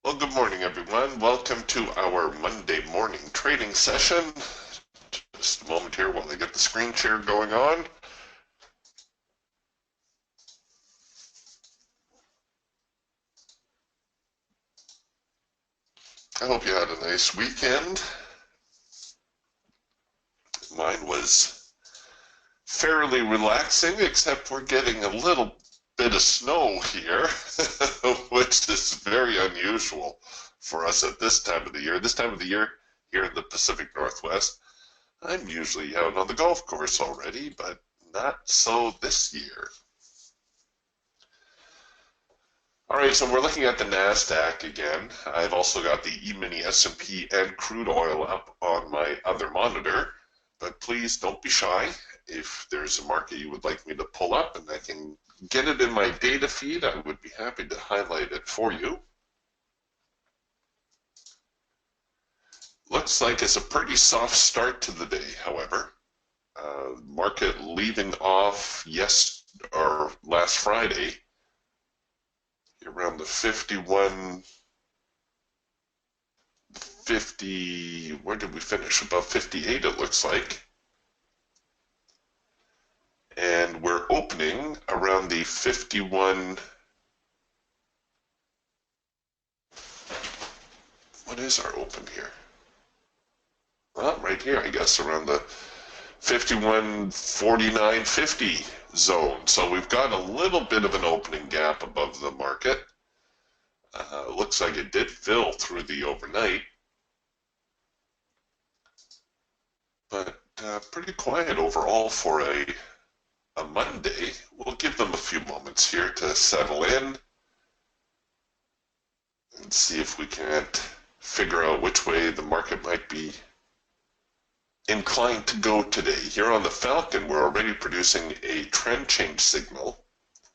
Well, good morning, everyone. Welcome to our Monday morning trading session. Just a moment here while I get the screen share going on. I hope you had a nice weekend. Mine was fairly relaxing, except we're getting a little bit of snow here, which is very unusual for us at this time of the year. This time of the year here in the Pacific Northwest, I'm usually out on the golf course already, but not so this year. All right, so we're looking at the NASDAQ again. I've also got the E-mini S&P and crude oil up on my other monitor, but please don't be shy. If there's a market you would like me to pull up and I can get it in my data feed, I would be happy to highlight it for you. Looks like it's a pretty soft start to the day, however. Market leaving off last Friday around the 50, where did we finish? About 58 it looks like. And we're opening around the 51, what is our open here? Well, right here, I guess, around the 51.49.50 zone. So we've got a little bit of an opening gap above the market. Looks like it did fill through the overnight, but pretty quiet overall for a Monday. We'll give them a few moments here to settle in and see if we can't figure out which way the market might be inclined to go today. Here on the Falcon, we're already producing a trend change signal.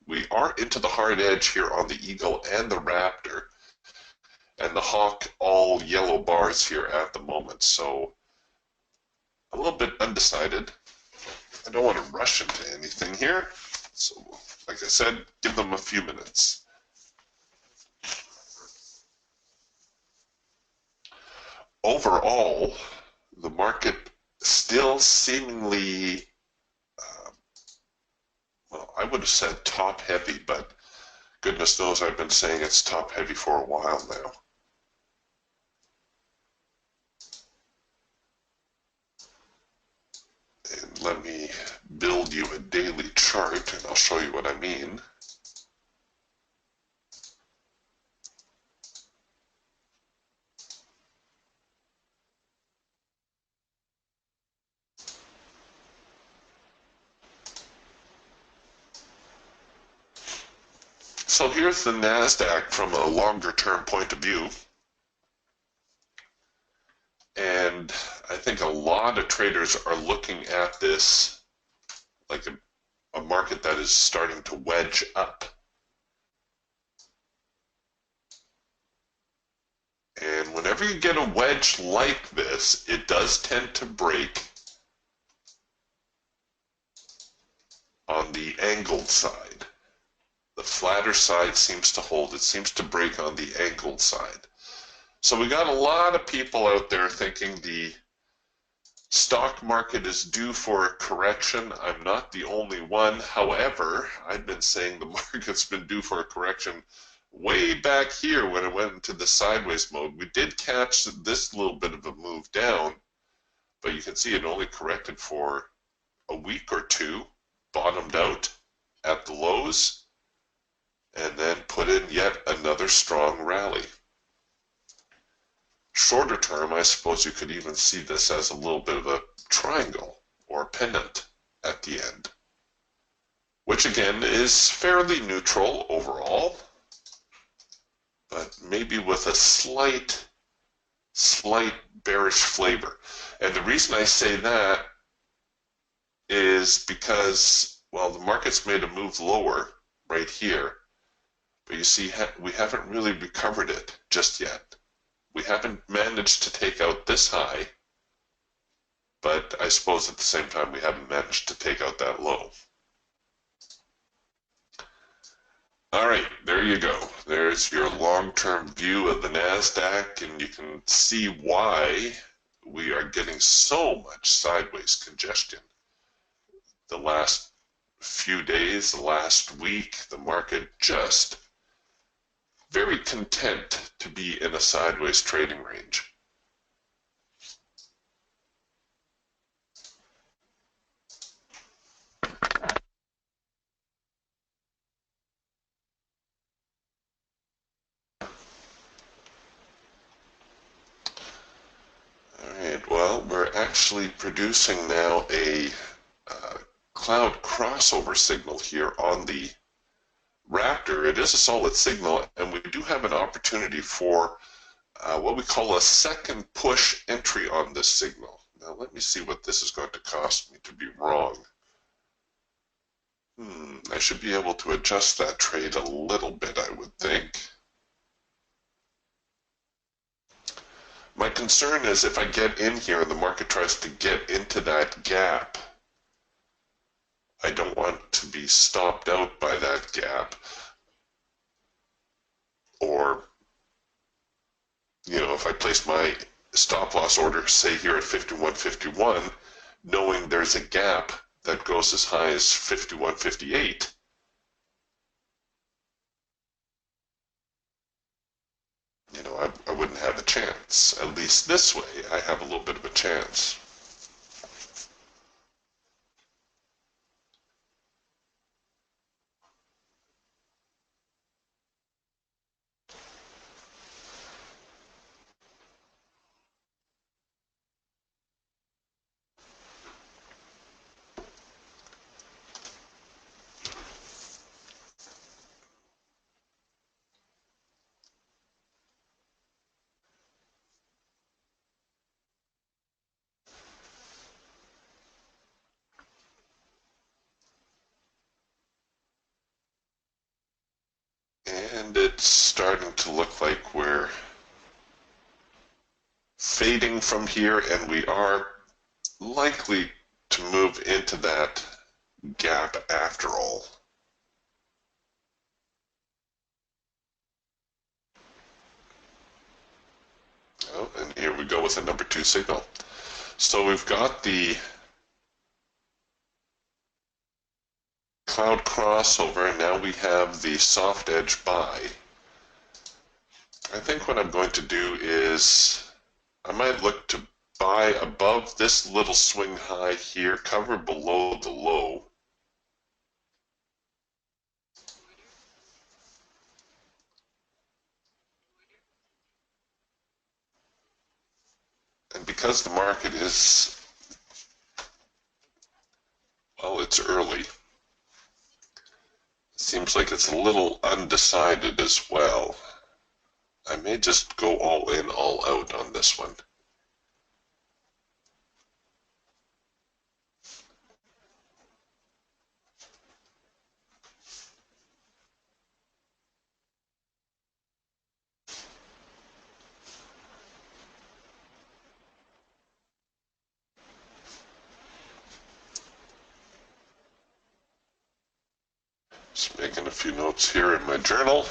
We are into the hard edge here on the Eagle and the Raptor, and the Hawk all yellow bars here at the moment. So a little bit undecided. I don't want to rush into anything here. So like I said, give them a few minutes. Overall, the market still seemingly, well, I would have said top heavy, but goodness knows I've been saying it's top heavy for a while now. And let me build you a daily chart and I'll show you what I mean. So here's the NASDAQ from a longer term point of view. And I think a lot of traders are looking at this like a market that is starting to wedge up. And whenever you get a wedge like this, it does tend to break on the angled side. The flatter side seems to hold. It seems to break on the angled side. So we got a lot of people out there thinking the stock market is due for a correction. I'm not the only one. However, I've been saying the market's been due for a correction way back here when it went into the sideways mode. We did catch this little bit of a move down, but you can see it only corrected for a week or two, bottomed out at the lows, and then put in yet another strong rally. Shorter term, I suppose you could even see this as a little bit of a triangle or a pennant at the end, which again is fairly neutral overall, but maybe with a slight bearish flavor. And the reason I say that is because, well, the market's made a move lower right here, but you see we haven't really recovered it just yet. We haven't managed to take out this high, but I suppose at the same time we haven't managed to take out that low. All right, there you go. There's your long-term view of the NASDAQ, and you can see why we are getting so much sideways congestion. The last few days, the last week, the market just very content to be in a sideways trading range. Alright, well, we're actually producing now a cloud crossover signal here on the Raptor. It is a solid signal, and we do have an opportunity for what we call a second push entry on this signal. Now let me see what this is going to cost me to be wrong. I should be able to adjust that trade a little bit, I would think. My concern is if I get in here and the market tries to get into that gap, I don't want to be stopped out by that gap. Or, if I place my stop loss order, say here at 51.51, knowing there's a gap that goes as high as 51.58, I wouldn't have a chance. At least this way, I have a little bit of a chance. And it's starting to look like we're fading from here, and we are likely to move into that gap after all. Oh, and here we go with the number 2 signal. So we've got the cloud crossover, and now we have the soft edge buy. I think what I'm going to do is I might look to buy above this little swing high here, cover below the low. And because the market is, well, it's early, it seems like it's a little undecided as well. I may just go all in, all out on this one. Just making a few notes here in my journal.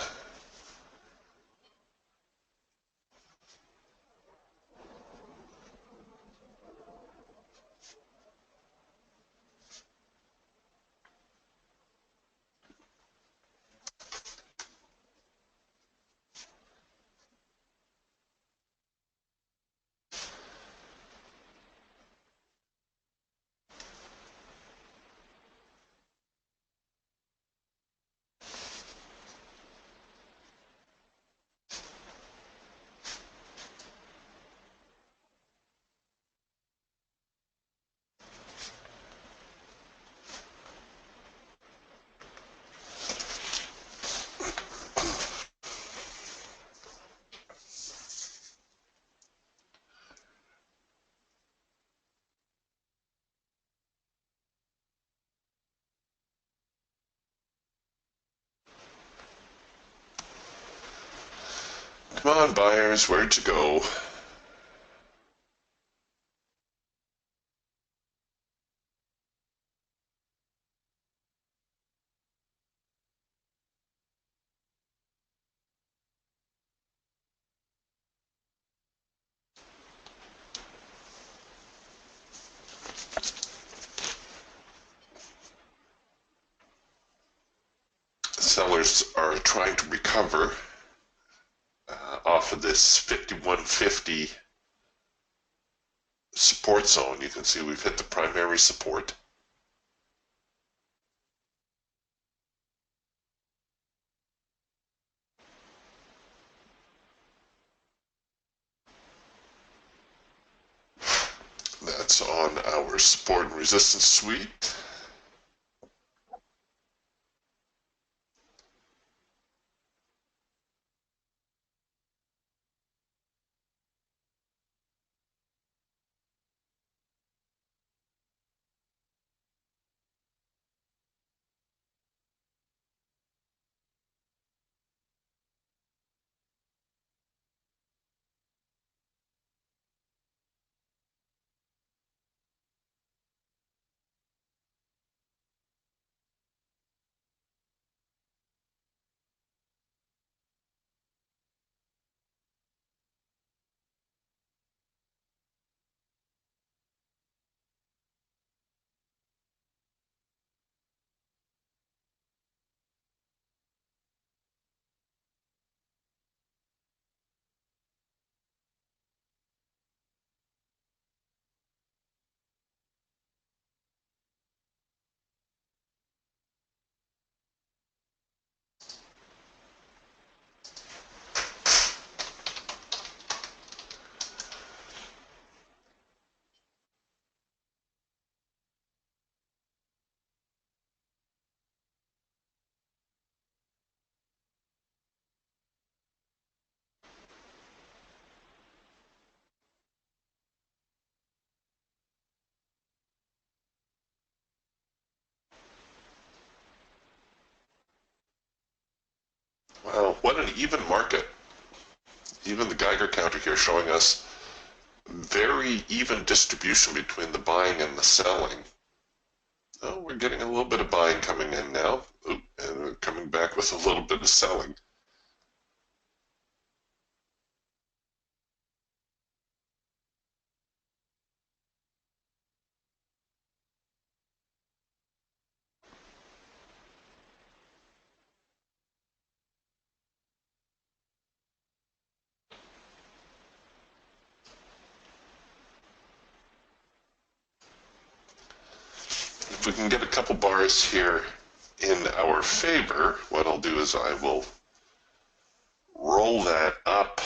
Come on, buyers, where'd you go? sellers are trying to recover off of this 5150 support zone. You can see we've hit the primary support. That's on our support and resistance suite. Wow, what an even market. Even the Geiger counter here showing us very even distribution between the buying and the selling. Oh, we're getting a little bit of buying coming in now. Oop, and we're coming back with a little bit of selling. If we can get a couple bars here in our favor, what I'll do is I will roll that up.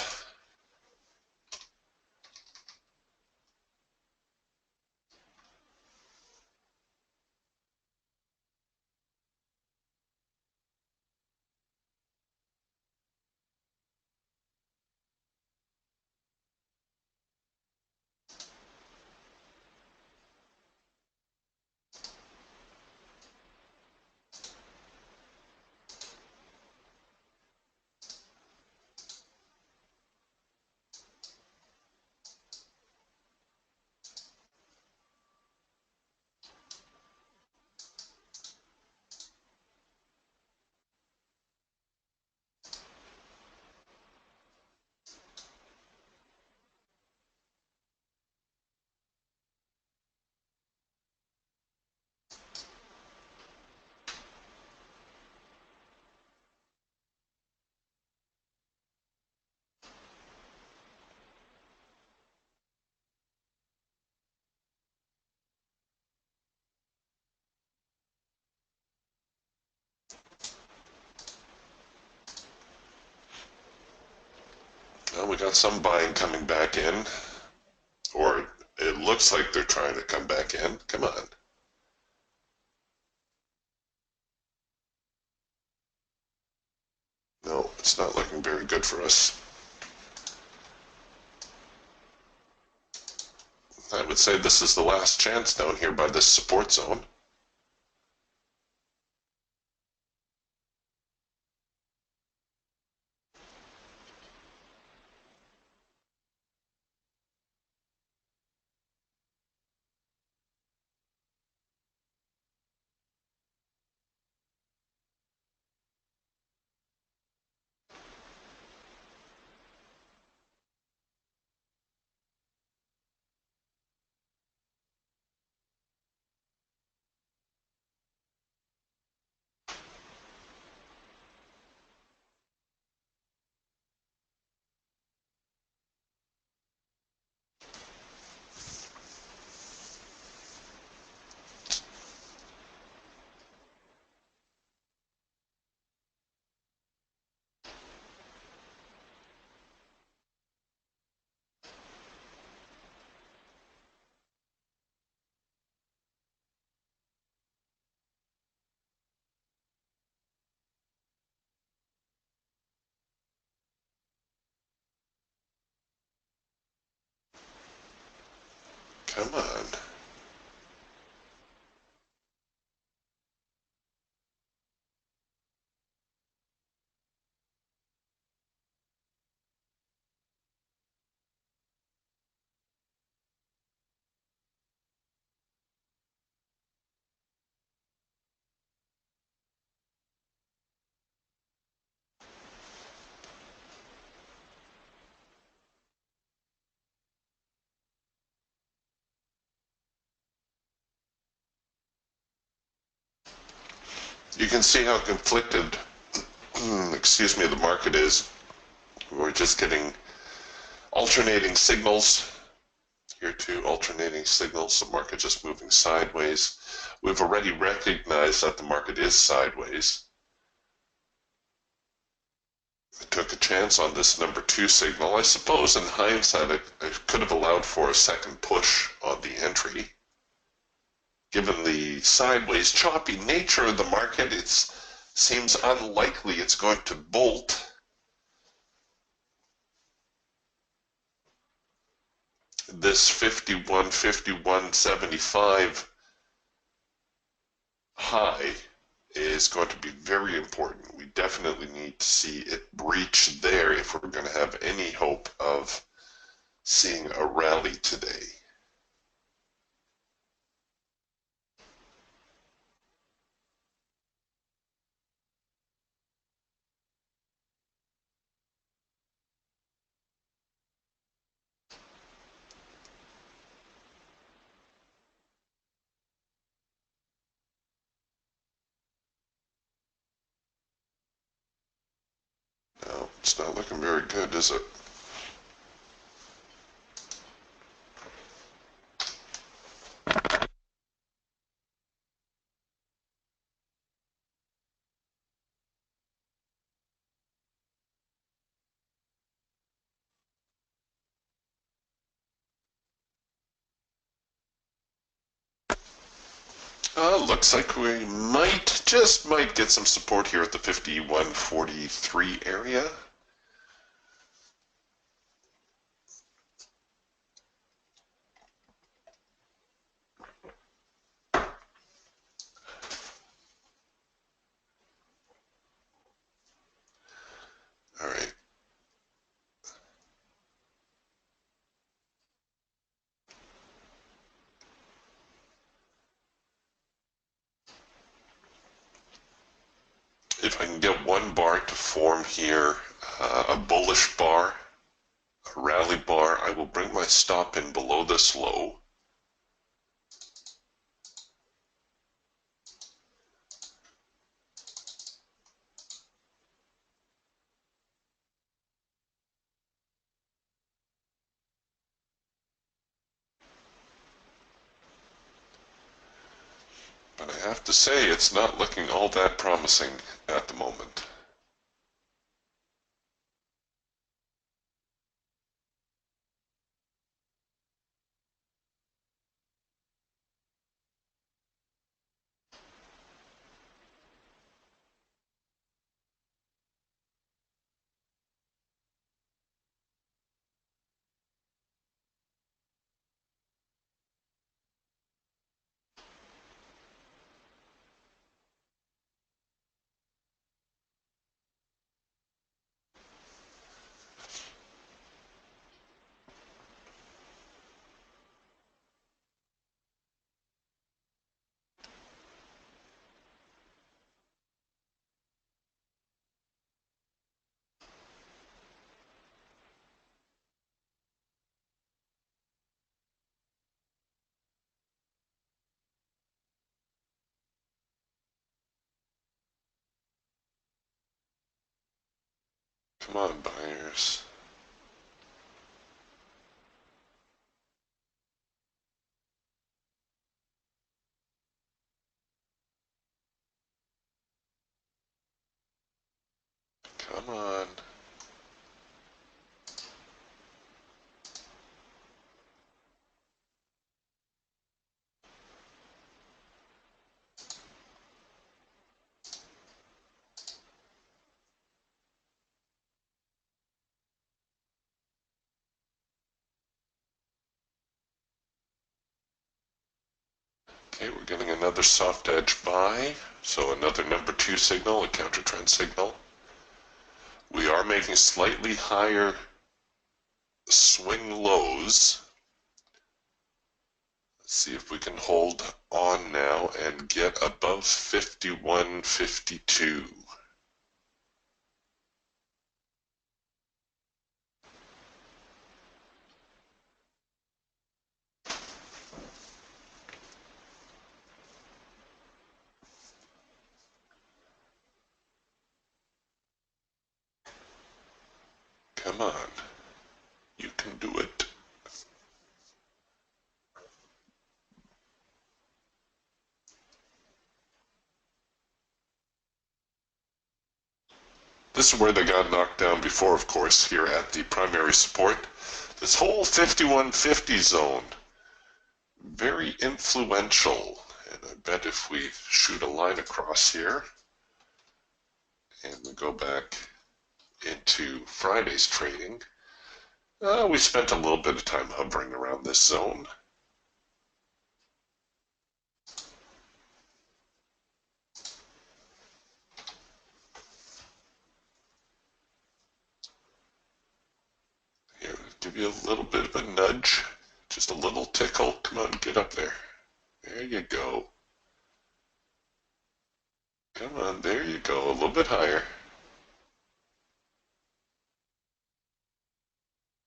Well, we got some buying coming back in, or it looks like they're trying to come back in. Come on. No, it's not looking very good for us. I would say this is the last chance down here by this support zone. Come on. You can see how conflicted, excuse me, the market is. We're just getting alternating signals. Here too, alternating signals, the market just moving sideways. We've already recognized that the market is sideways. I took a chance on this number 2 signal. I suppose in hindsight I could have allowed for a second push on the entry. Given the sideways choppy nature of the market, it seems unlikely it's going to bolt. This 51.75 high is going to be very important. We definitely need to see it breach there if we're going to have any hope of seeing a rally today. No, it's not looking very good, is it? Looks like we just might get some support here at the 51.43 area. All right. If I can get one bar to form here, a bullish bar, a rally bar, I will bring my stop in below this low. But I have to say, it's not looking all that promising at the moment. Come on, buyers. Come on. Okay, we're getting another soft edge buy, so another number 2 signal, a counter trend signal. We are making slightly higher swing lows. Let's see if we can hold on now and get above 51.52. Come on, you can do it. This is where they got knocked down before, of course, here at the primary support. This whole 51.50 zone, very influential. And I bet if we shoot a line across here and we go back into Friday's trading, we spent a little bit of time hovering around this zone. Here, give you a little bit of a nudge, just a little tickle. Come on, get up there. There you go. Come on, there you go. A little bit higher.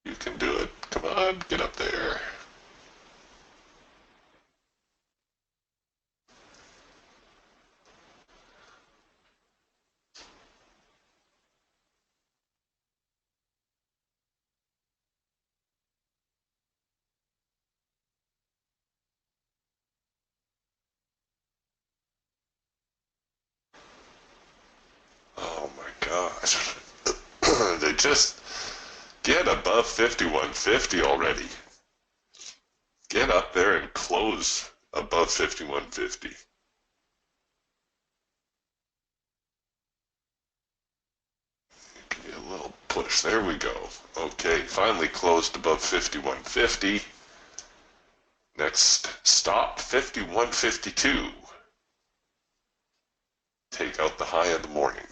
You can do it. Come on, get up there. Oh my gosh. They just get above 51.50 already. Get up there and close above 51.50. Give you a little push. There we go. Okay, finally closed above 51.50. Next stop, 51.52. Take out the high of the morning.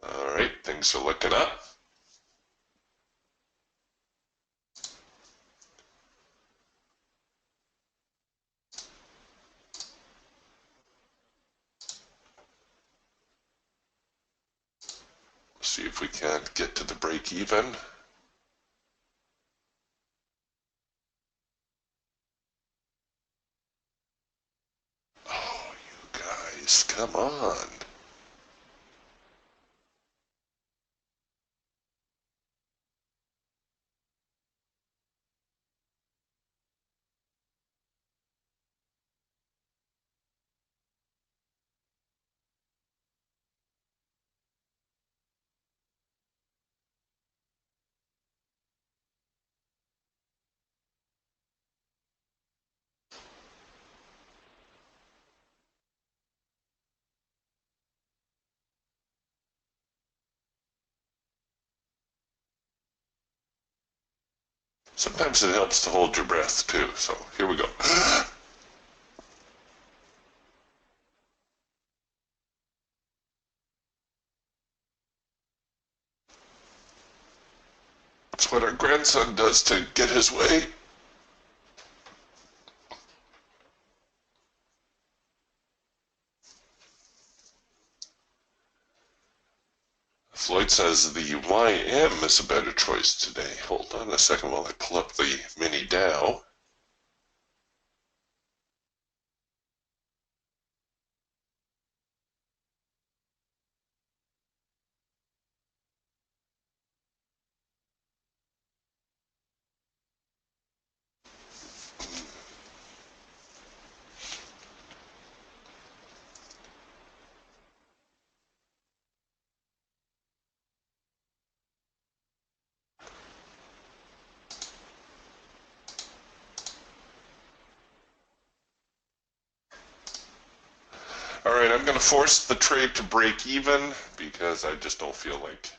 All right, things are looking up. See if we can't get to the break even. Oh, you guys, come on. Sometimes it helps to hold your breath too, so here we go. That's what our grandson does to get his way. Floyd says the YM is a better choice today. Hold on a second while I pull up the mini Dow. All right, I'm going to force the trade to break even because I just don't feel like,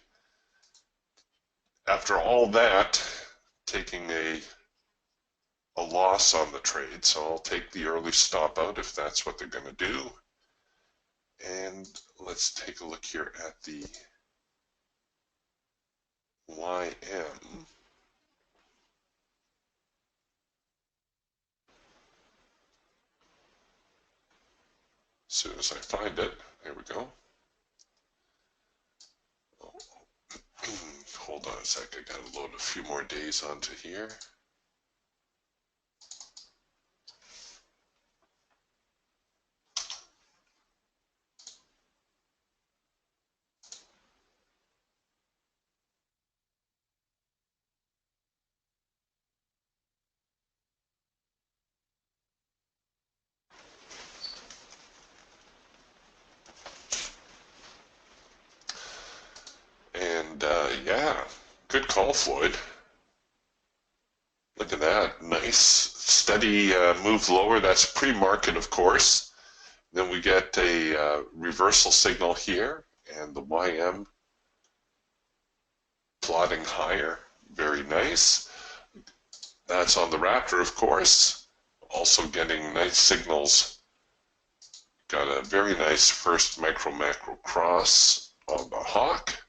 after all that, taking a a loss on the trade, so I'll take the early stop out if that's what they're going to do. And let's take a look here at the YM. As soon as I find it, there we go. Hold on a sec, I gotta load a few more days onto here. And yeah, good call, Floyd. Look at that, nice steady move lower. That's pre-market, of course. Then we get a reversal signal here, and the YM plotting higher. Very nice. That's on the Raptor, of course. Also getting nice signals. Got a very nice first micro-macro cross on the Hawk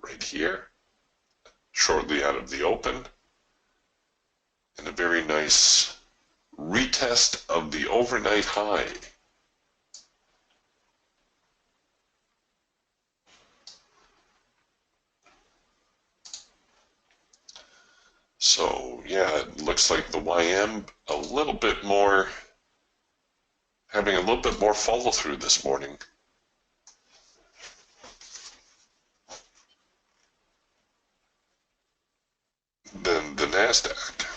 right here, shortly out of the open. And a very nice retest of the overnight high. So yeah, it looks like the YM a little bit more, having a little bit more follow through this morning. Than the NASDAQ.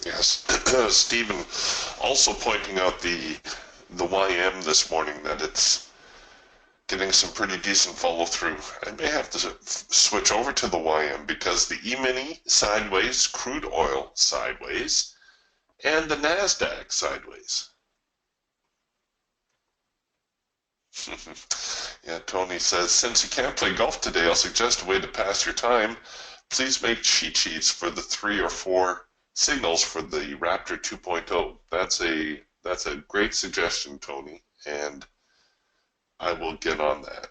Yes, Stephen also pointing out the YM this morning, that it's getting some pretty decent follow through. I may have to switch over to the YM because the E-mini sideways, crude oil sideways, and the NASDAQ sideways. Yeah, Tony says, since you can't play golf today, I'll suggest a way to pass your time. Please make cheat sheets for the 3 or 4 signals for the Raptor 2.0. That's a great suggestion, Tony, and I will get on that.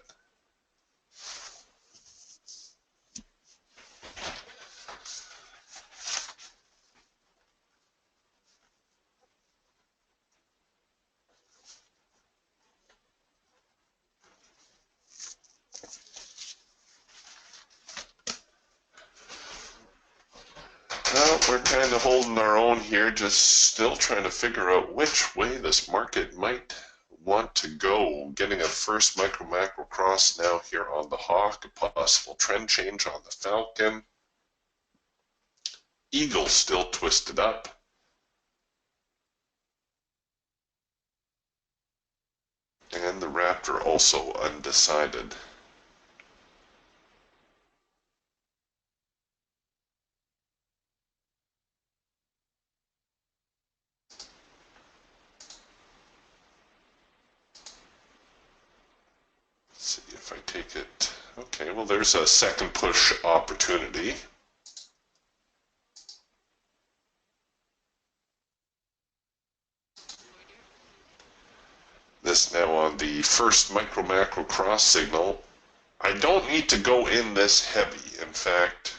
Well, we're kind of holding our own here, just still trying to figure out which way this market might want to go. Getting a first micro-macro cross now here on the Hawk, a possible trend change on the Falcon. Eagle still twisted up. And the Raptor also undecided. Let's see if I take it. Okay, well, there's a second push opportunity. This now on the first micro-macro cross signal. I don't need to go in this heavy. In fact,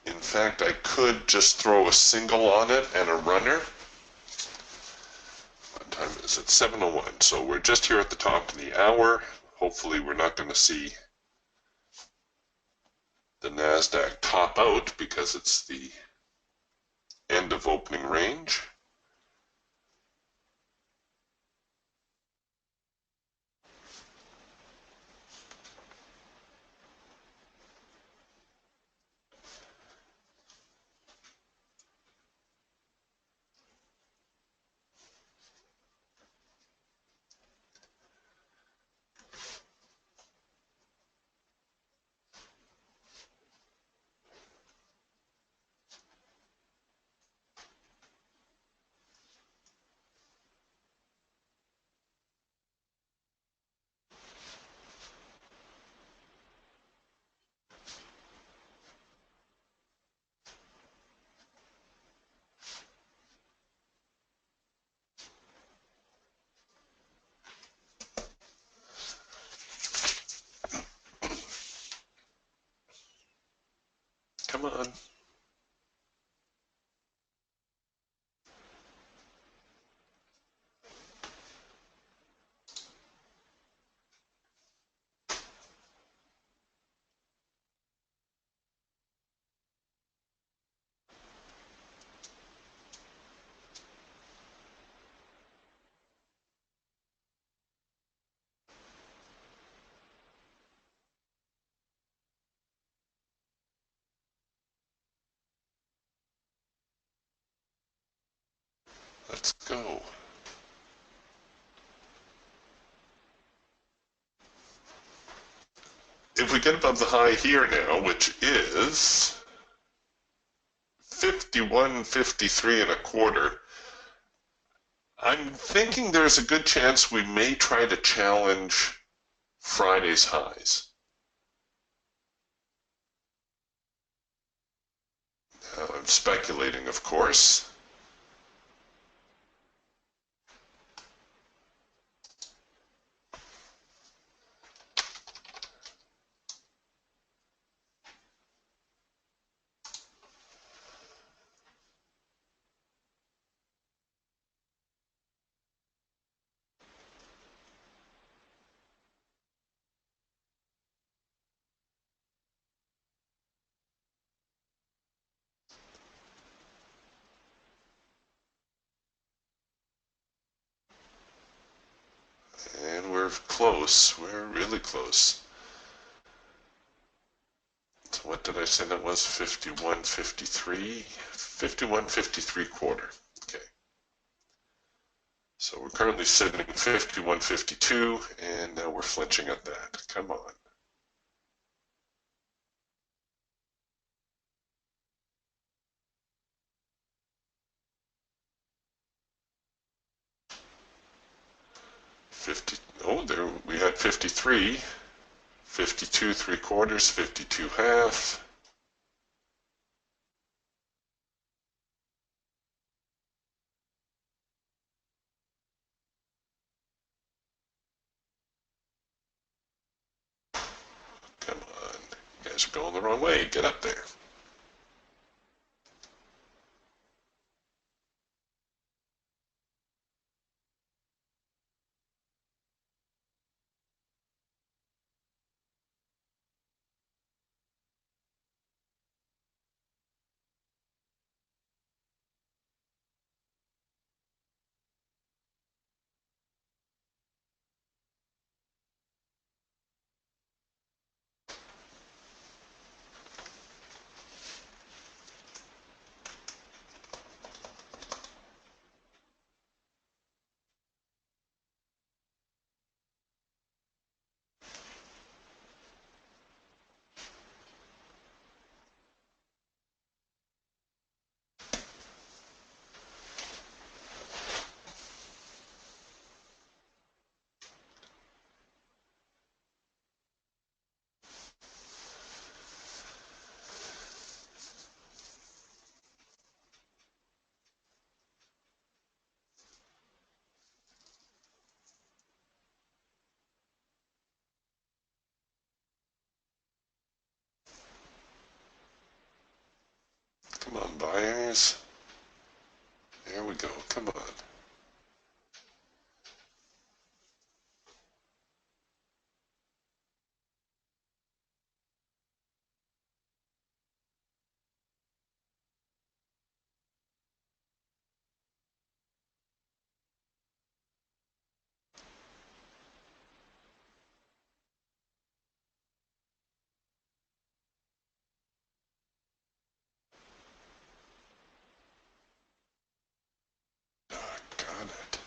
In fact, I could just throw a single on it and a runner. What time is it? 7:01. So we're just here at the top of the hour. Hopefully we're not going to see the NASDAQ top out because it's the end of opening range. Come on. Let's go. If we get above the high here now, which is 51.53 and a quarter, I'm thinking there's a good chance we may try to challenge Friday's highs. Now, I'm speculating, of course. And we're close. We're really close. So what did I say that was? 51.53? 51.53 quarter. Okay. So we're currently sitting 51.52, and now we're flinching at that. Come on. Oh, there we had 53, 52 three quarters, 52 half. Come on, you guys are going the wrong way. Get up there. Come on, buyers. There we go. Come on. Got it.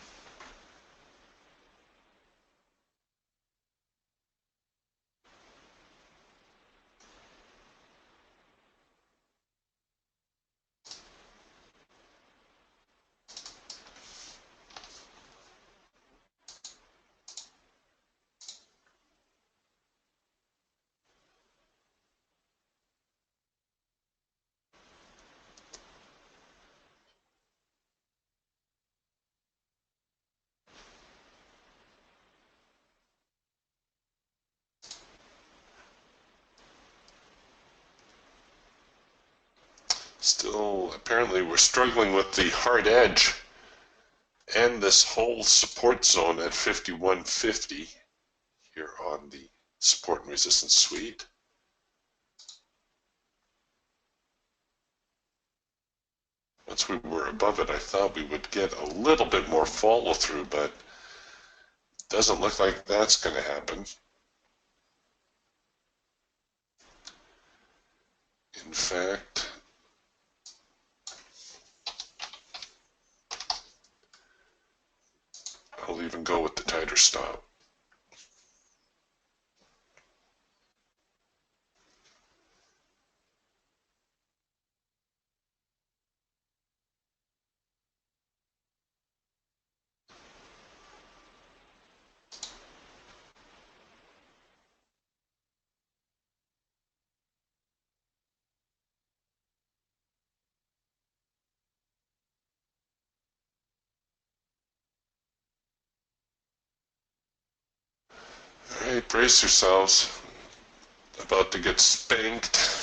Still, apparently we're struggling with the hard edge and this whole support zone at 5150 here on the support and resistance suite. Once we were above it, I thought we would get a little bit more follow through, but doesn't look like that's going to happen. In fact, I'll even go with the tighter stop. All right, brace yourselves. About to get spanked.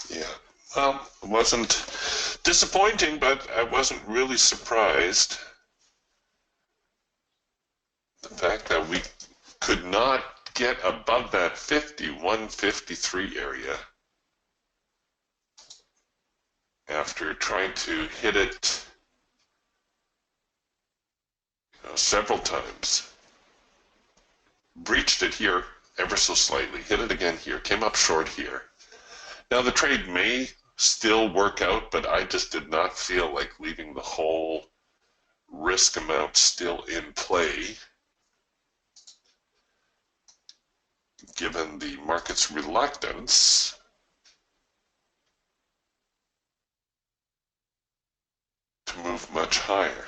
Yeah, well, it wasn't disappointing, but I wasn't really surprised. The fact that we could not get above that 5153 area after trying to hit it several times. Breached it here ever so slightly, hit it again here, came up short here. Now the trade may still work out, but I just did not feel like leaving the whole risk amount still in play, given the market's reluctance to move much higher.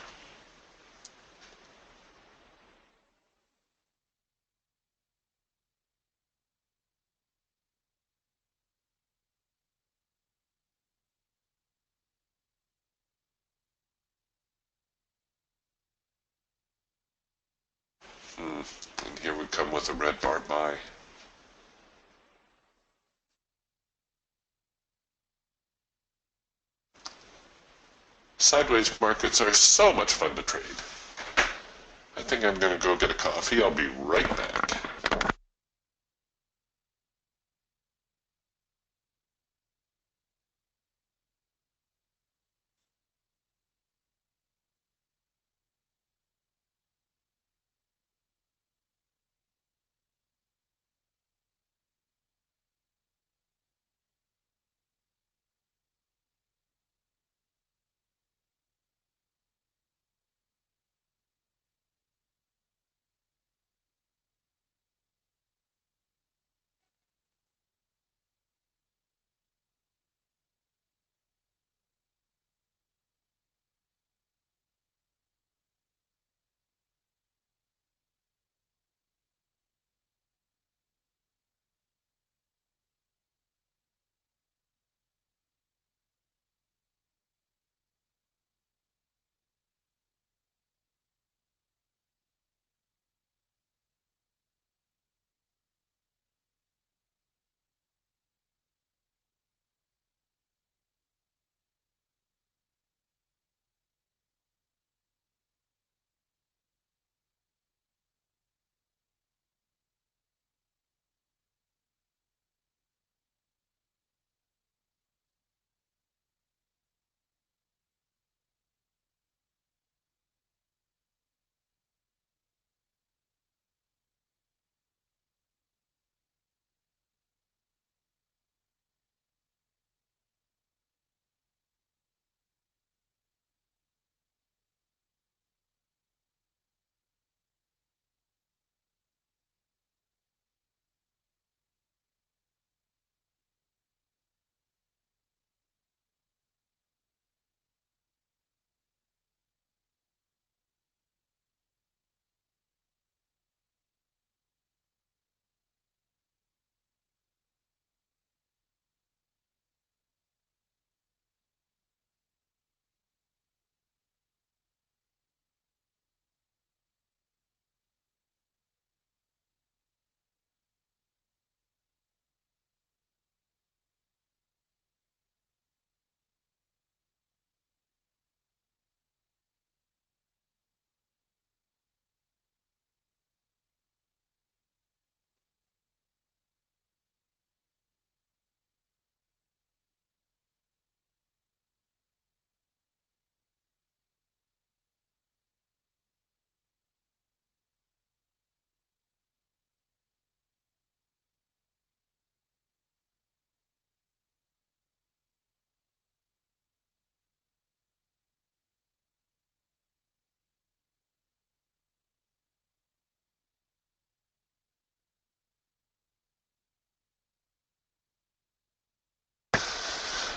And here we come with a red bar buy. Sideways markets are so much fun to trade. I think I'm going to go get a coffee. I'll be right back.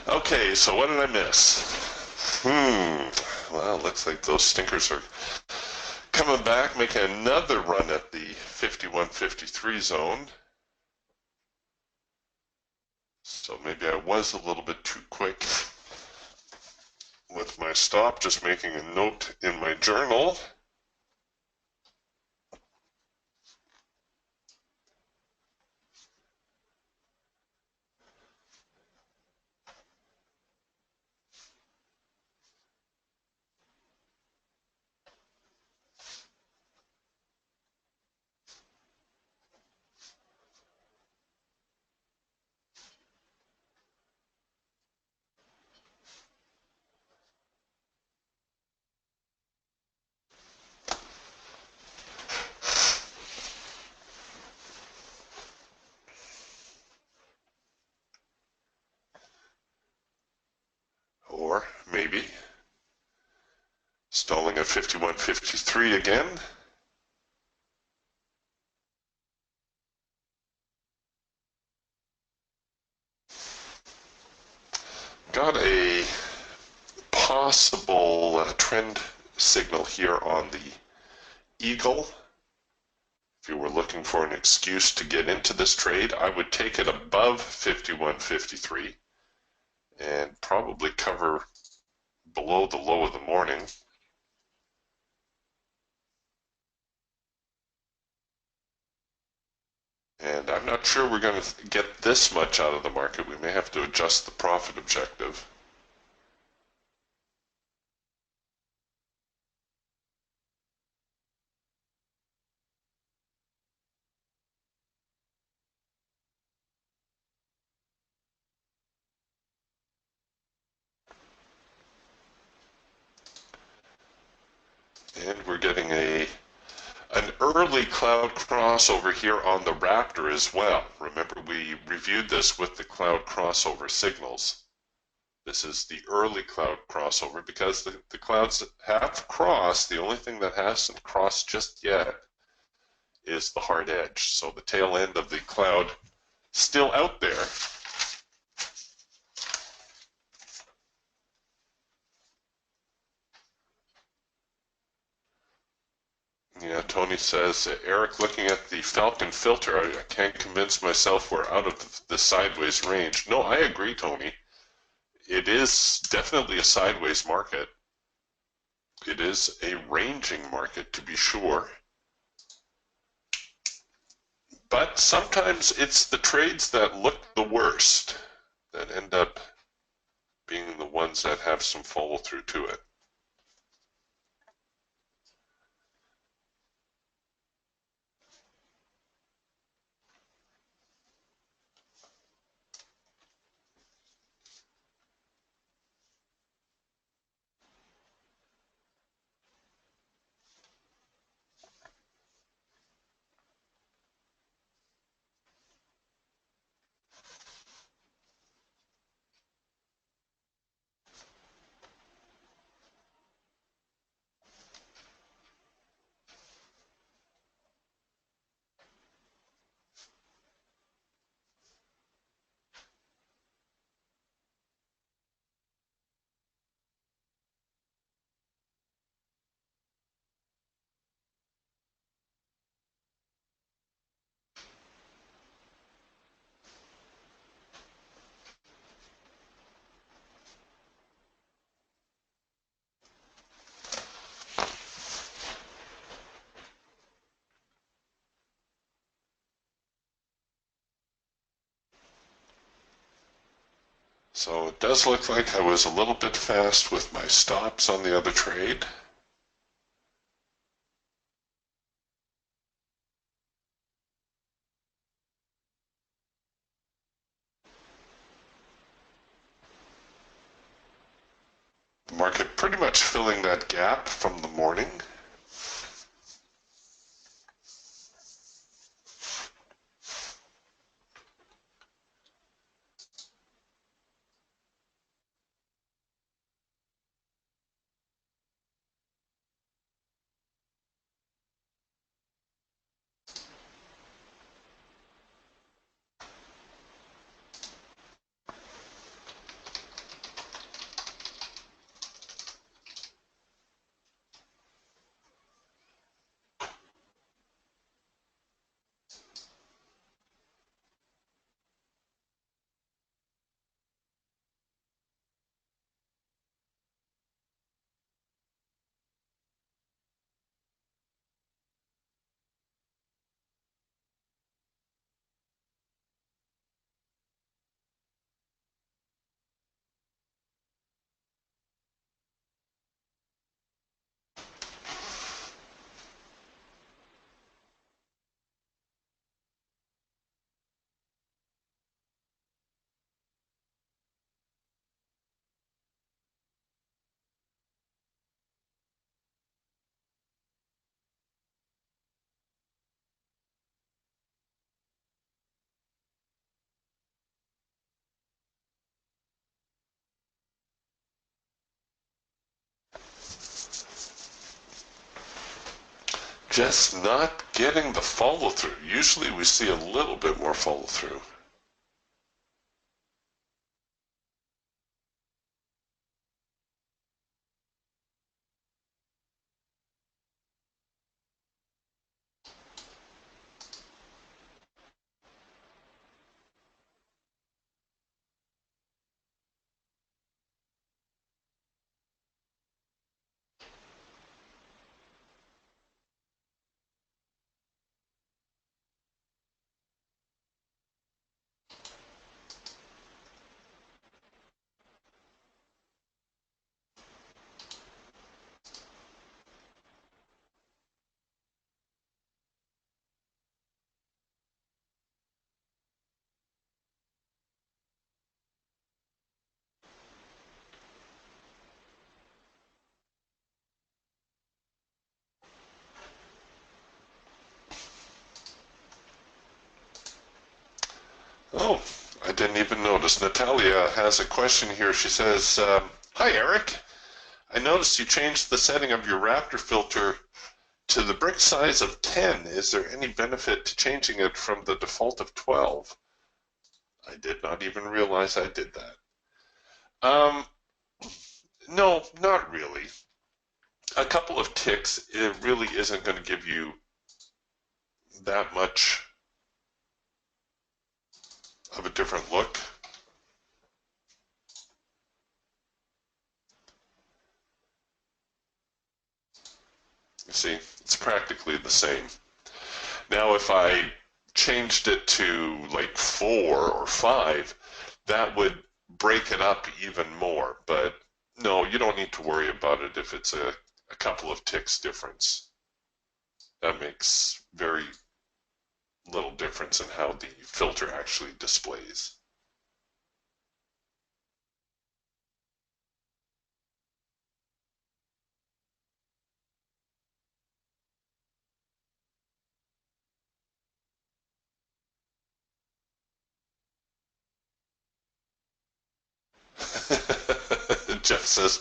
Okay, so what did I miss? Well, looks like those stinkers are coming back, making another run at the 51.53 zone. So maybe I was a little bit too quick with my stop, just making a note in my journal. Or maybe stalling at 51.53 again. Got a possible trend signal here on the Eagle. If you were looking for an excuse to get into this trade, I would take it above 51.53 and probably cover below the low of the morning. And I'm not sure we're going to get this much out of the market. We may have to adjust the profit objective. getting an early cloud crossover here on the Raptor as well. Remember, we reviewed this with the cloud crossover signals. This is the early cloud crossover because the clouds have crossed. The only thing that hasn't crossed just yet is the hard edge. So the tail end of the cloud still out there. Yeah, Tony says, Eric, looking at the Falcon filter, I can't convince myself we're out of the sideways range. No, I agree, Tony. It is definitely a sideways market. It is a ranging market, to be sure. But sometimes it's the trades that look the worst that end up being the ones that have some follow through to it. So it does look like I was a little bit fast with my stops on the other trade. The market pretty much filling that gap from the morning. Just not getting the follow through. Usually we see a little bit more follow through. Oh, I didn't even notice. Natalia has a question here. She says, hi, Eric. I noticed you changed the setting of your Raptor filter to the brick size of 10. Is there any benefit to changing it from the default of 12? I did not even realize I did that. No, not really. A couple of ticks, it really isn't going to give you that much of a different look. You see, it's practically the same. Now, if I changed it to like 4 or 5, that would break it up even more. But no, you don't need to worry about it if it's a couple of ticks difference. That makes very little difference in how the filter actually displays. Jeff says,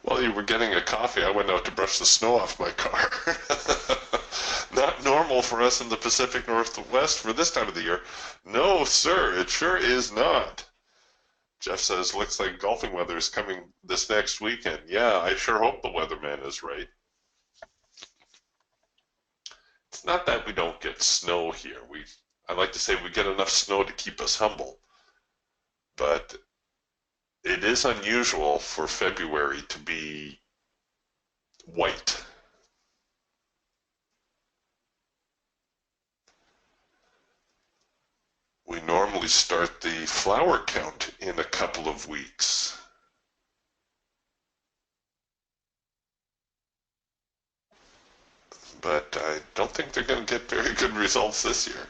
while you were getting a coffee, I went out to brush the snow off my car. Not normal for us in the Pacific Northwest for this time of the year. No, sir, it sure is not. Jeff says, looks like golfing weather is coming this next weekend. Yeah, I sure hope the weatherman is right. It's not that we don't get snow here. I like to say we get enough snow to keep us humble. But it is unusual for February to be white. We normally start the flower count in a couple of weeks. But I don't think they're going to get very good results this year.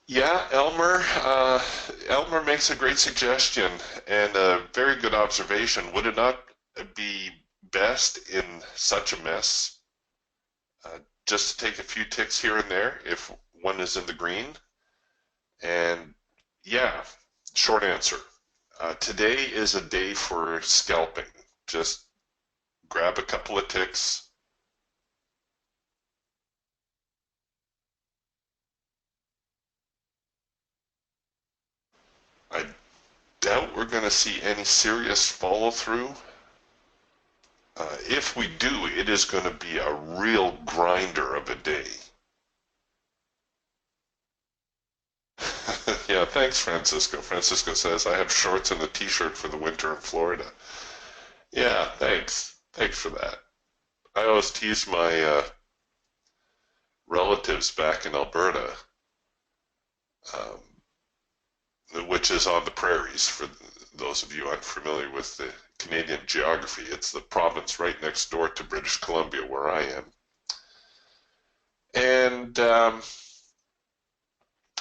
Yeah, Elmer makes a great suggestion and a very good observation. Would it not be best in such a mess just to take a few ticks here and there if one is in the green? And yeah, short answer. Today is a day for scalping. Just grab a couple of ticks. I doubt we're going to see any serious follow through. If we do, it is going to be a real grinder of a day. Yeah, thanks, Francisco. Francisco says, I have shorts and a t-shirt for the winter in Florida. Yeah, thanks. Thanks for that. I always tease my relatives back in Alberta, which is on the prairies. For those of you unfamiliar with the Canadian geography, it's the province right next door to British Columbia, where I am. And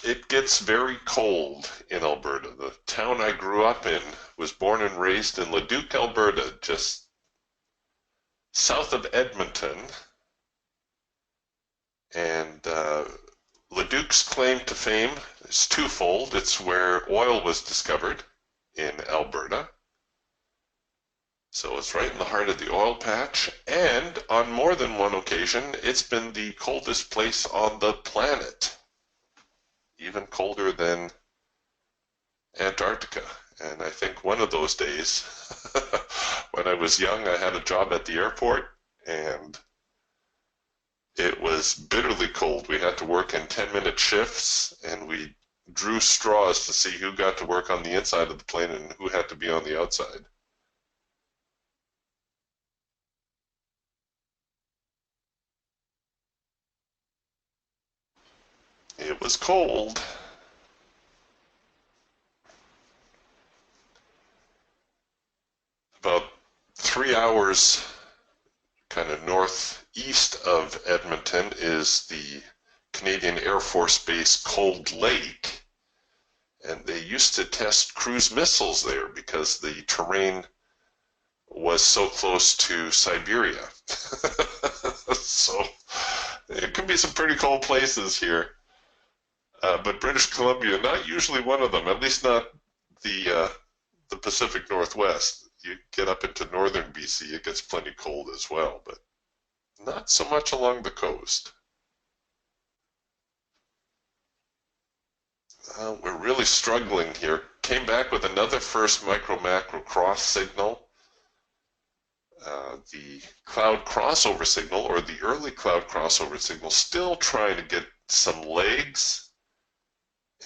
it gets very cold in Alberta. The town I grew up in was born and raised in Leduc, Alberta, just south of Edmonton. And Leduc's claim to fame is twofold. It's where oil was discovered in Alberta. So it's right in the heart of the oil patch. And on more than one occasion, it's been the coldest place on the planet. Even colder than Antarctica. And I think one of those days, when I was young, I had a job at the airport, and it was bitterly cold. We had to work in 10-minute shifts, and we drew straws to see who got to work on the inside of the plane and who had to be on the outside. It was cold. About 3 hours kind of northeast of Edmonton is the Canadian Air Force Base Cold Lake, and they used to test cruise missiles there because the terrain was so close to Siberia. So it could be some pretty cold places here. But British Columbia, not usually one of them, at least not the Pacific Northwest. You get up into northern BC, it gets plenty cold as well, but not so much along the coast. We're really struggling here. Came back with another first micro-macro cross signal. The cloud crossover signal, or the early cloud crossover signal, still trying to get some legs.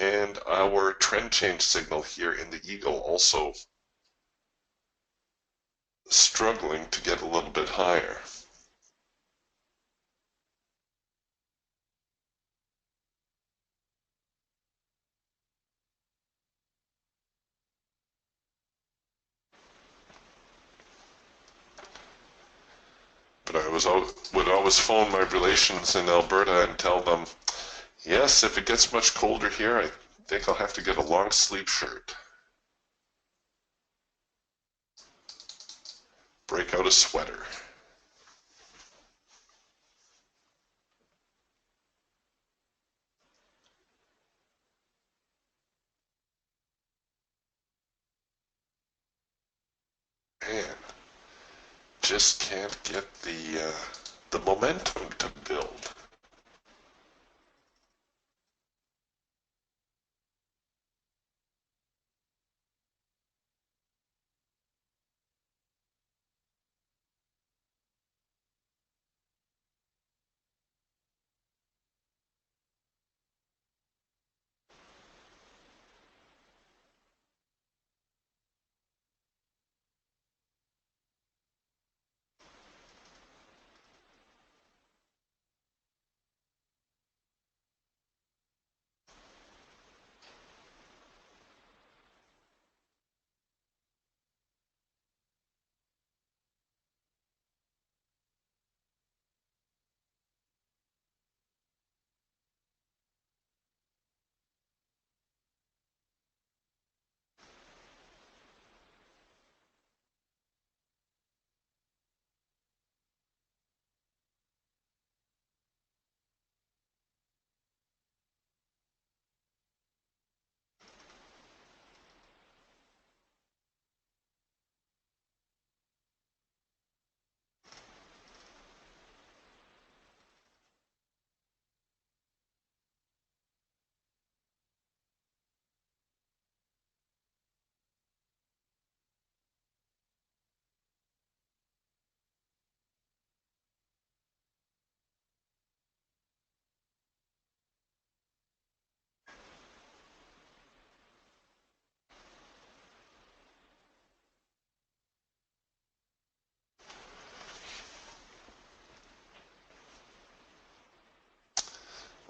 And our trend change signal here in the Eagle also struggling to get a little bit higher. But would always phone my relations in Alberta and tell them, yes, if it gets much colder here, I think I'll have to get a long sleeve shirt. Break out a sweater. Man, just can't get the momentum to build.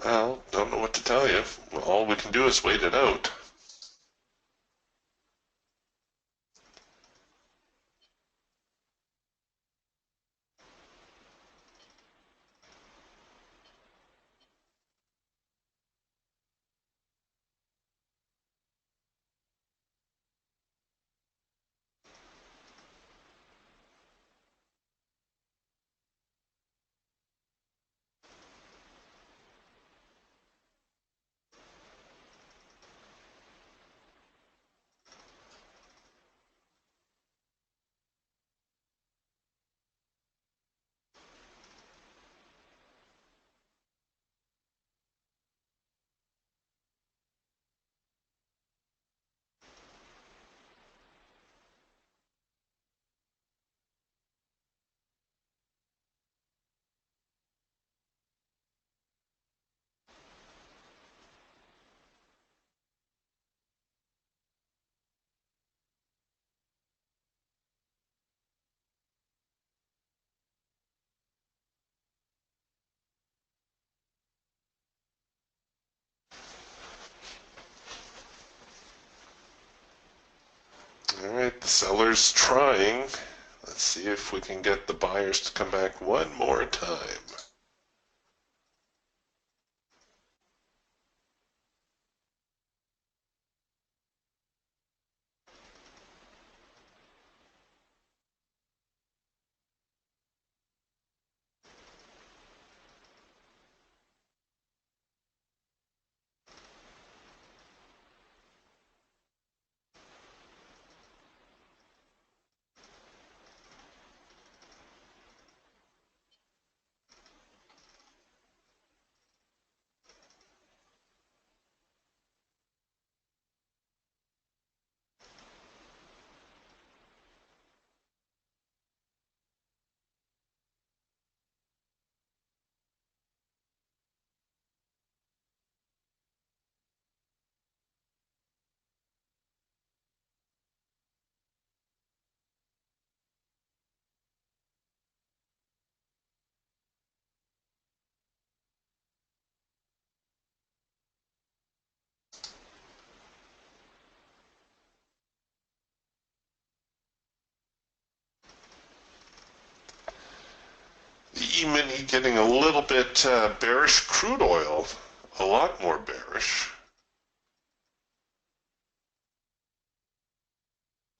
Well, don't know what to tell you. Well, all we can do is wait it out. All right, the seller's trying. Let's see if we can get the buyers to come back one more time. E-mini getting a little bit bearish. Crude oil, a lot more bearish.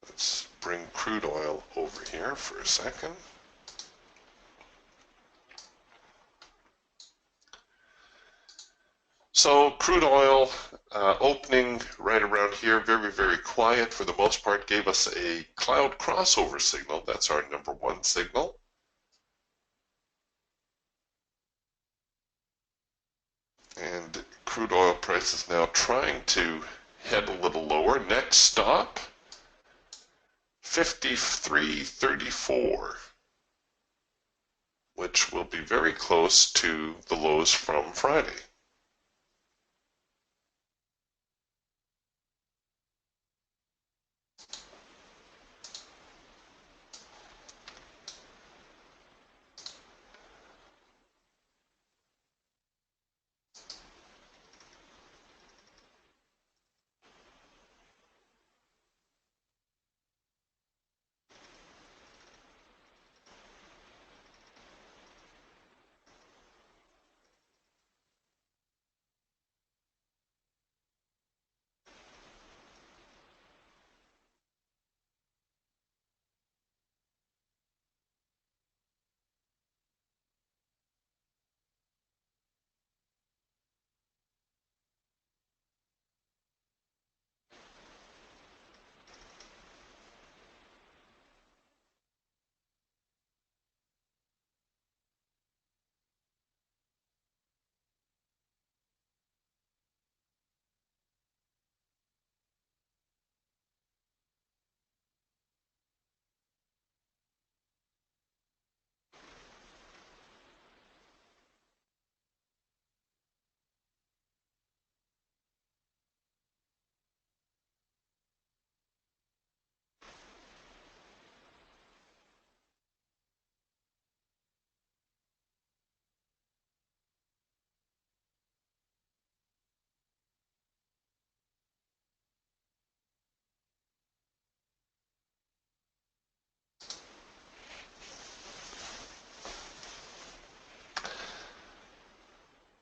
Let's bring crude oil over here for a second. So crude oil opening right around here, very, very quiet for the most part, gave us a cloud crossover signal. That's our number one signal. And crude oil price is now trying to head a little lower. Next stop, 53.34, which will be very close to the lows from Friday.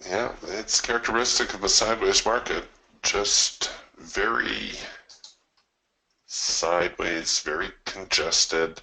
Yeah, it's characteristic of a sideways market. Just very sideways, very congested.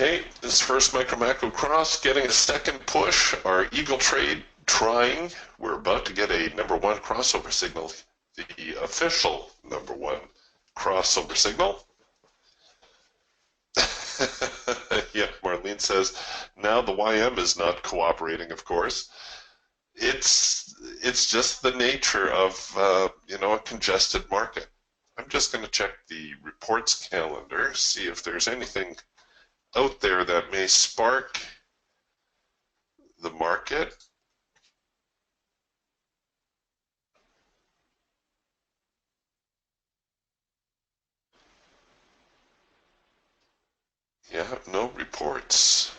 Okay, this first micro macro cross getting a second push. Our eagle trade trying. We're about to get a number one crossover signal, the official number one crossover signal. Yeah, Marlene says now the YM is not cooperating. Of course, it's just the nature of a congested market. I'm just going to check the reports calendar, see if there's anything out there that may spark the market. Yeah, no reports.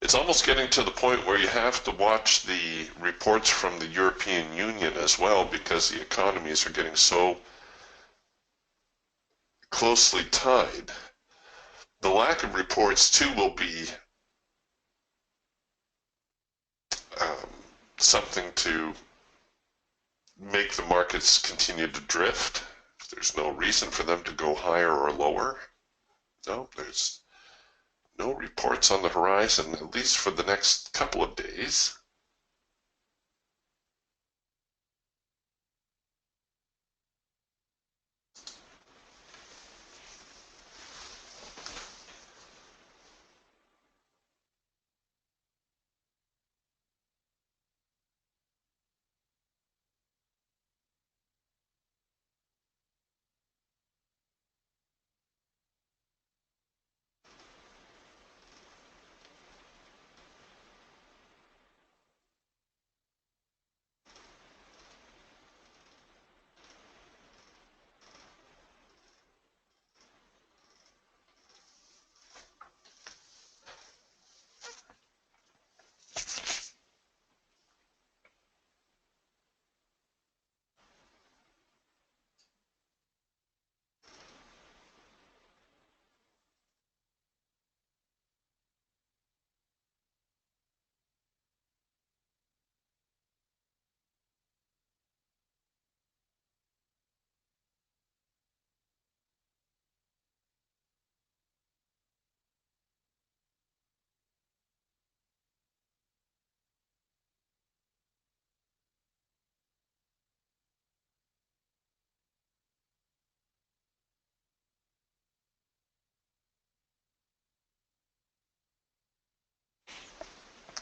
It's almost getting to the point where you have to watch the reports from the European Union as well because the economies are getting so closely tied. The lack of reports, too, will be um, something to make the markets continue to drift. There's no reason for them to go higher or lower. No, there's no reports on the horizon, at least for the next couple of days.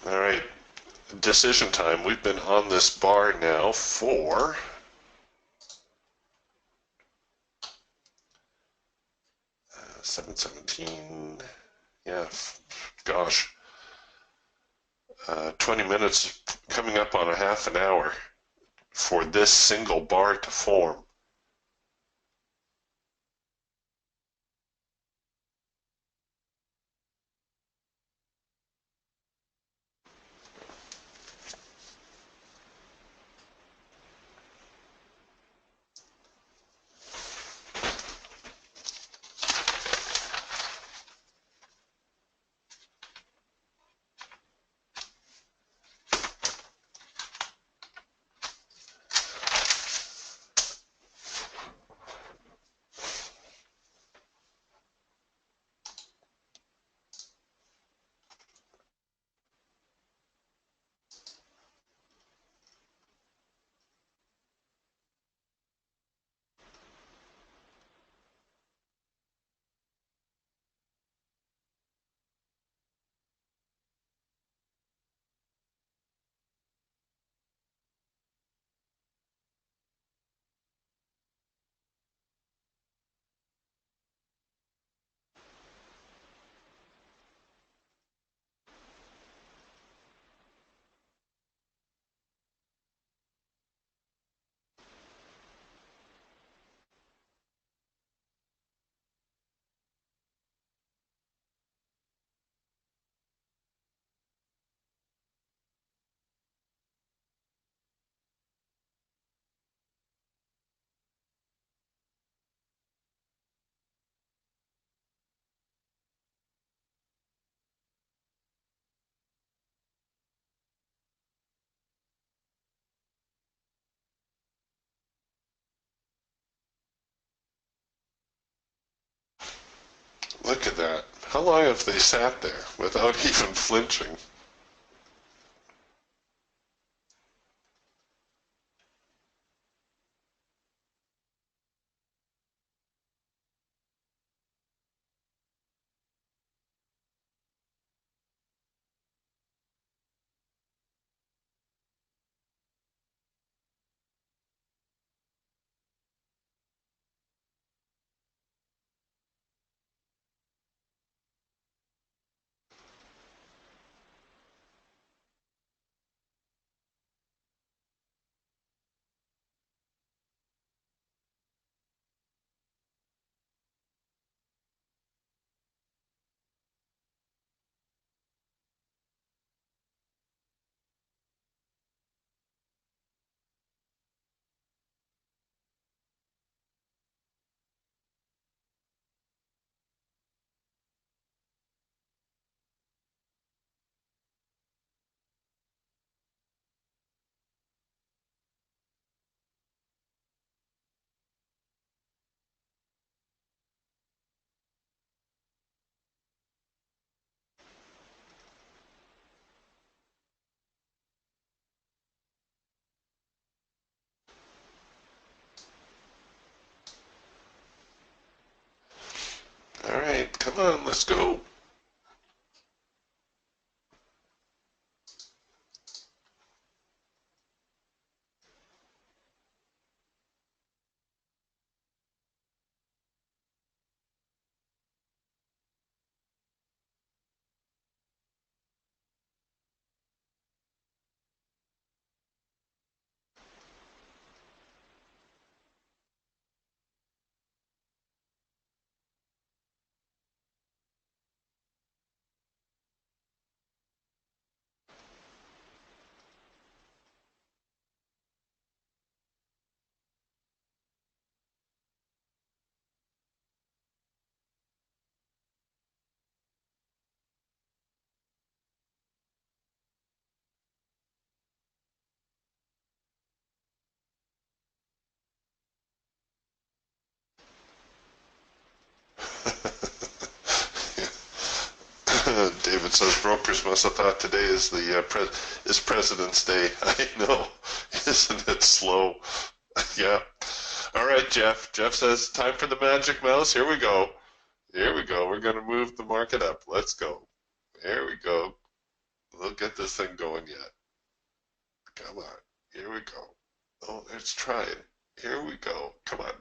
All right, decision time. We've been on this bar now for 7:17. Yeah, gosh, 20 minutes, coming up on a half an hour for this single bar to form. Look at that. How long have they sat there without even flinching? Let's go. David says brokers must have thought today is the is President's Day. I know, isn't it slow? Yeah. All right, Jeff. Jeff says time for the magic mouse. Here we go. Here we go. We're going to move the market up. Let's go. There we go. We'll get this thing going yet. Come on. Here we go. Oh, let's try it. Here we go. Come on.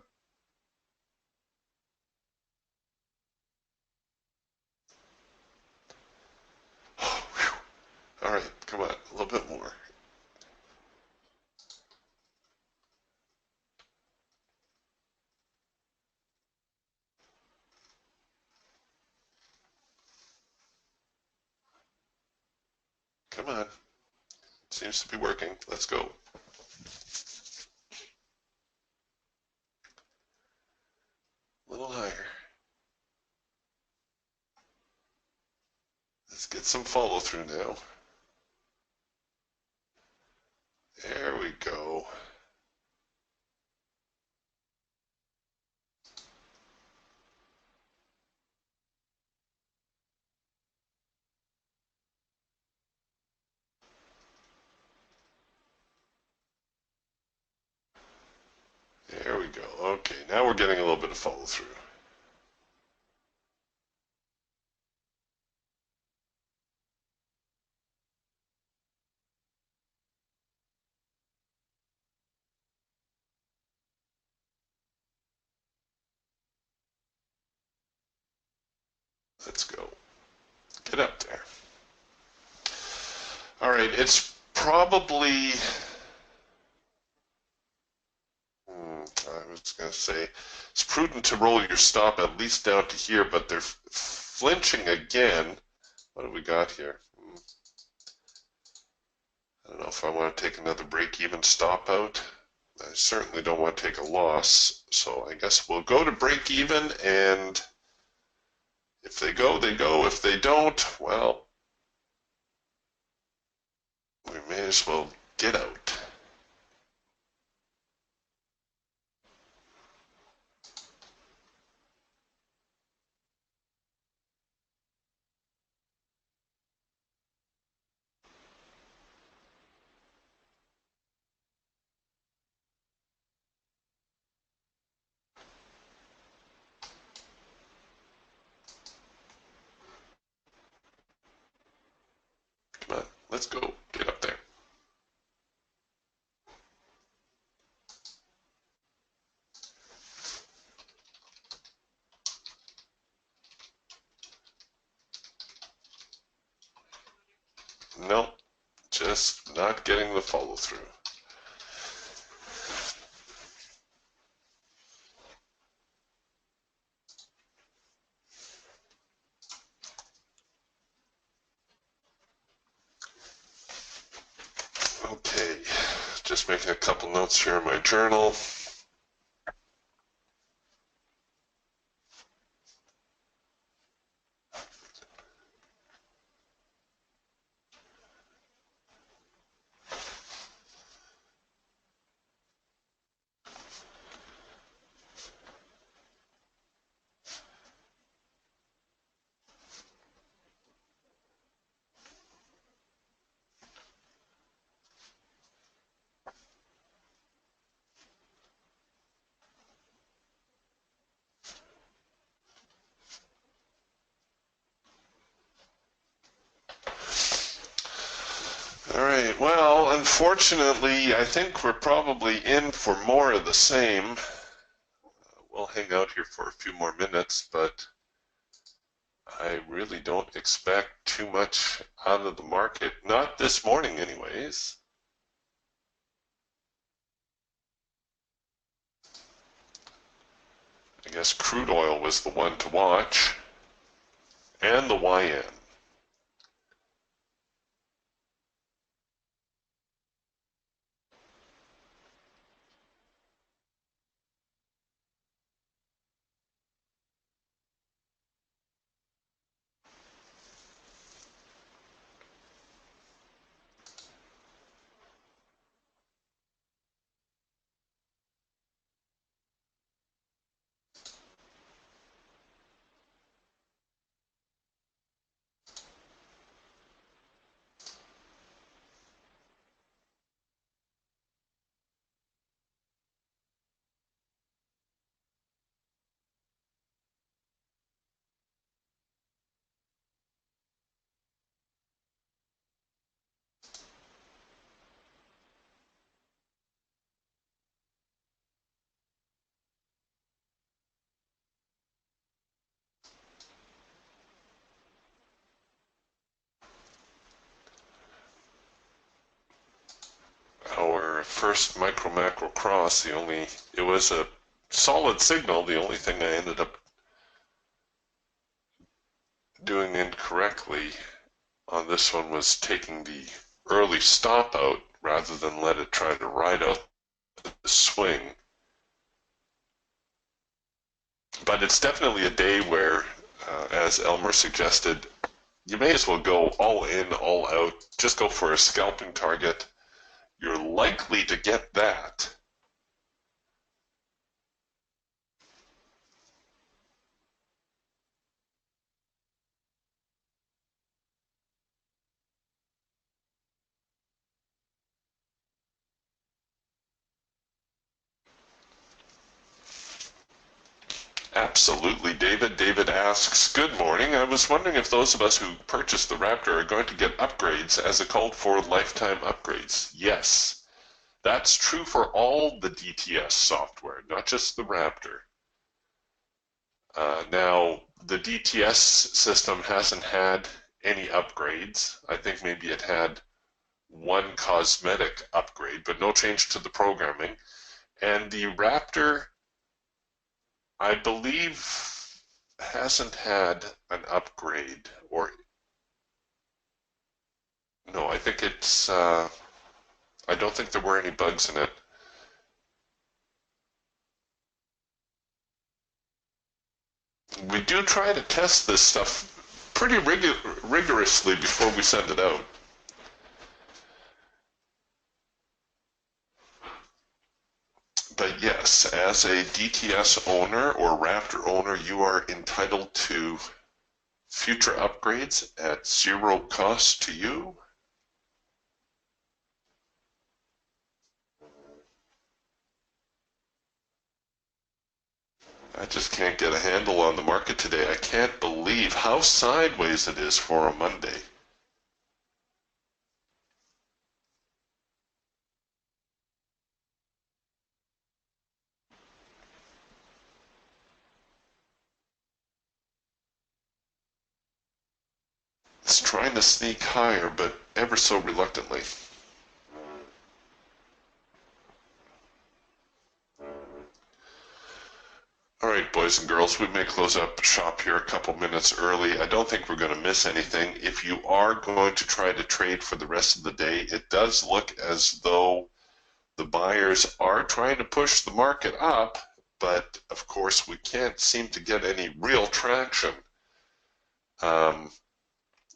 Oh, all right. Come on. A little bit more. Come on. Seems to be working. Let's go. A little higher. Let's get some follow through now. There we go. There we go. Okay, now we're getting a little bit of follow through. Let's go. Get up there. All right, it's probably, I was going to say, it's prudent to roll your stop at least down to here, but they're flinching again. What have we got here? I don't know if I want to take another break-even stop out. I certainly don't want to take a loss, so I guess we'll go to break-even, and if they go, they go. If they don't, well, we may as well get out. Come on, let's go. Get up there. Nope, just not getting the follow through. Okay, just making a couple notes here in my journal. All right, well, unfortunately, I think we're probably in for more of the same. We'll hang out here for a few more minutes, but I really don't expect too much out of the market. Not this morning, anyways. I guess crude oil was the one to watch, and the YN. Our first micro macro cross, it was a solid signal. The only thing I ended up doing incorrectly on this one was taking the early stop out rather than let it try to ride out the swing. But it's definitely a day where, as Elmer suggested, you may as well go all in, all out. Just go for a scalping target. You're likely to get that. Absolutely, David. David asks, good morning. I was wondering if those of us who purchased the Raptor are going to get upgrades as it called for lifetime upgrades. Yes, that's true for all the DTS software, not just the Raptor. Now, the DTS system hasn't had any upgrades. I think maybe it had one cosmetic upgrade, but no change to the programming. And the Raptor, I believe, hasn't had an upgrade, or no, I think I don't think there were any bugs in it. We do try to test this stuff pretty rigorously before we send it out. But yes, as a DTS owner or Raptor owner, you are entitled to future upgrades at zero cost to you. I just can't get a handle on the market today. I can't believe how sideways it is for a Monday. It's trying to sneak higher, but ever so reluctantly. All right, boys and girls, we may close up shop here a couple minutes early. I don't think we're going to miss anything. If you are going to try to trade for the rest of the day, it does look as though the buyers are trying to push the market up, but of course we can't seem to get any real traction.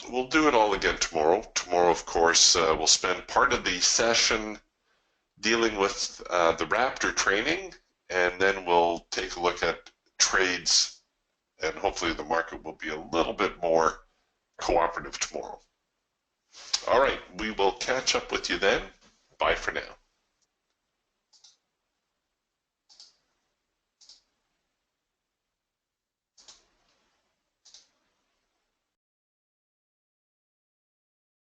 We'll do it all again tomorrow. Tomorrow, of course, we'll spend part of the session dealing with the Raptor training, and then we'll take a look at trades, and hopefully the market will be a little bit more cooperative tomorrow. All right, we will catch up with you then. Bye for now.